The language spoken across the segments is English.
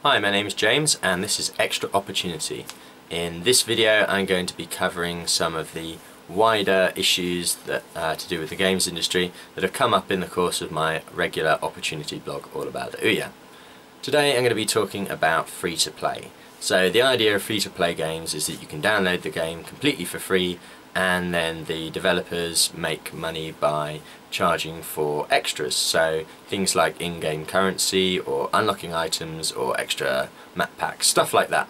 Hi, my name is James and this is Extra Opportunity. In this video I'm going to be covering some of the wider issues that to do with the games industry that have come up in the course of my regular Opportunity blog all about the Ouya. Today I'm going to be talking about free-to-play. So the idea of free-to-play games is that you can download the game completely for free and then the developers make money by charging for extras, so things like in-game currency or unlocking items or extra map packs, stuff like that.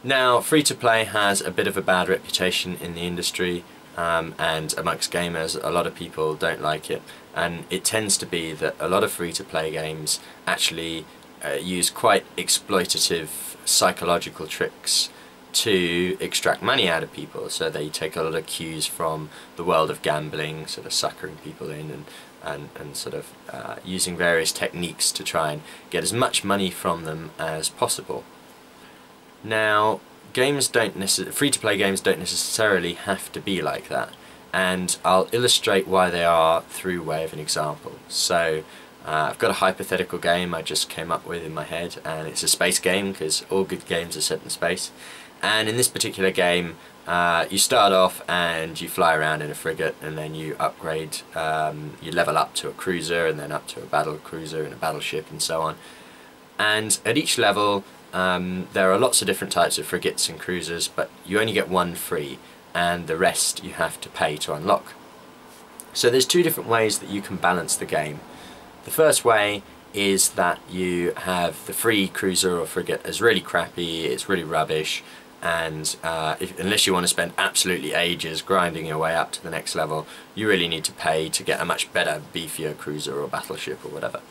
Now, free-to-play has a bit of a bad reputation in the industry and amongst gamers. A lot of people don't like it, and it tends to be that a lot of free-to-play games actually use quite exploitative psychological tricks to extract money out of people. So they take a lot of cues from the world of gambling, sort of suckering people in and sort of using various techniques to try and get as much money from them as possible. Now, free-to-play games don't necessarily have to be like that, and I'll illustrate why they are through way of an example. So I've got a hypothetical game I just came up with in my head, and it's a space game because all good games are set in space. And in this particular game, you start off and you fly around in a frigate, and then you upgrade, you level up to a cruiser, and then up to a battle cruiser and a battleship and so on. And at each level there are lots of different types of frigates and cruisers, but you only get one free and the rest you have to pay to unlock. So there's two different ways that you can balance the game. The first way is that you have the free cruiser or frigate as really crappy, it's really rubbish, and unless you want to spend absolutely ages grinding your way up to the next level, you really need to pay to get a much better, beefier cruiser or battleship or whatever.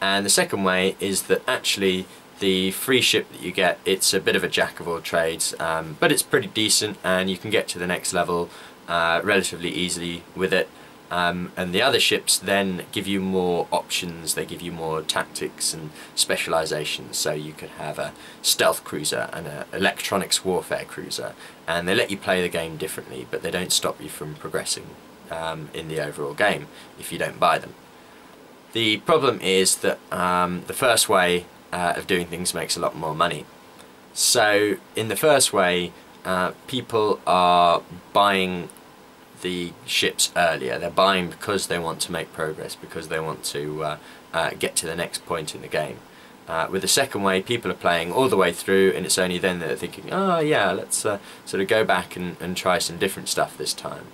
And the second way is that actually the free ship that you get, it's a bit of a jack of all trades, but it's pretty decent and you can get to the next level relatively easily with it. And the other ships then give you more options, they give you more tactics and specializations. So you could have a stealth cruiser and an electronics warfare cruiser, and they let you play the game differently, but they don't stop you from progressing in the overall game if you don't buy them. The problem is that the first way of doing things makes a lot more money. So in the first way, people are buying the ships earlier. They're buying because they want to make progress, because they want to get to the next point in the game. With the second way, people are playing all the way through, and it's only then that they're thinking, oh yeah, let's sort of go back and try some different stuff this time.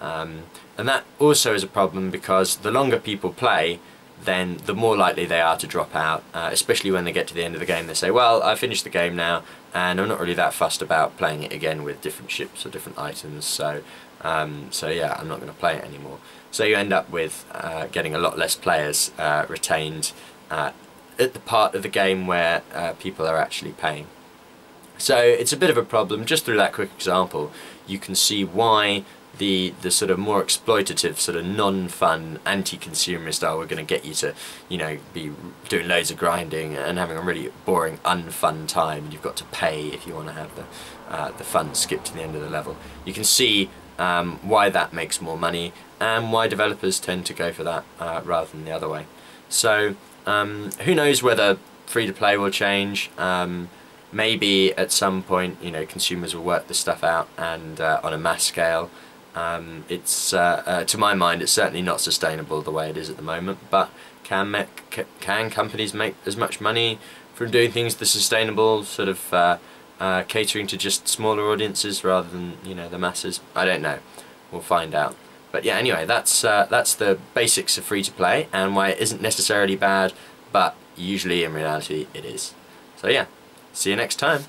And that also is a problem, because the longer people play, then the more likely they are to drop out, especially when they get to the end of the game. They say, well, I finished the game now and I'm not really that fussed about playing it again with different ships or different items, so yeah, I'm not going to play it anymore. So you end up with getting a lot less players retained at the part of the game where people are actually paying. So it's a bit of a problem. Just through that quick example, you can see why the sort of more exploitative, sort of non-fun, anti-consumerist, oh, we're going to get you to, you know, be doing loads of grinding and having a really boring, unfun time, and you've got to pay if you want to have the fun skip to the end of the level. You can see why that makes more money and why developers tend to go for that rather than the other way. So who knows whether free-to-play will change. Maybe at some point, you know, consumers will work this stuff out, and on a mass scale. It's to my mind, it's certainly not sustainable the way it is at the moment, but can companies make as much money from doing things the sustainable, sort of catering to just smaller audiences rather than, you know, the masses? I don't know. We'll find out. But yeah, anyway, that's the basics of free-to-play and why it isn't necessarily bad, but usually in reality it is. So yeah, see you next time.